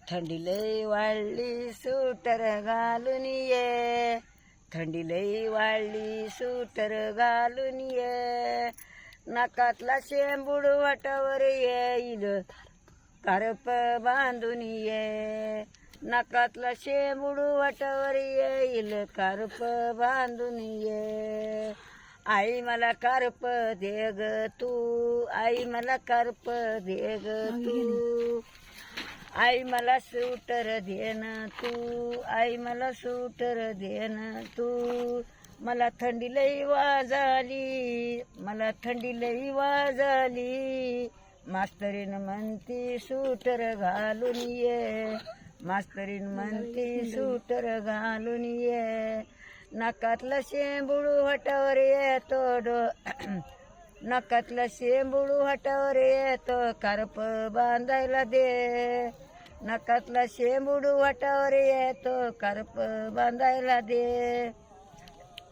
थंडी लई वाढली सूटर घालून ये, थंडी लई वाढली सूटर घालून ये, नाकातला शेंबूड वाटावर येईल कारप बांधून ये, नाकातला शेंबूड वाटावर येईल कारप बांधून ये. आई मला कारप दे ग तू, आई मला कारप दे ग तू, आई मला सूटर देन तू, आई मला सूटर देन तू. मला थंडी लई वाजली, मला थंडी लई वाजली, मास्तरीन म्हणती सूटर घालून ये, मास्तरीन म्हणती सूटर घालून ये. नाकातला शेंबूड वाटावर येतो नाकातला शेंबूड वाटावर येतो कारप बांधायला दे, नाकातला शेंबूड वाटावर येतो कारप बांधायला दे.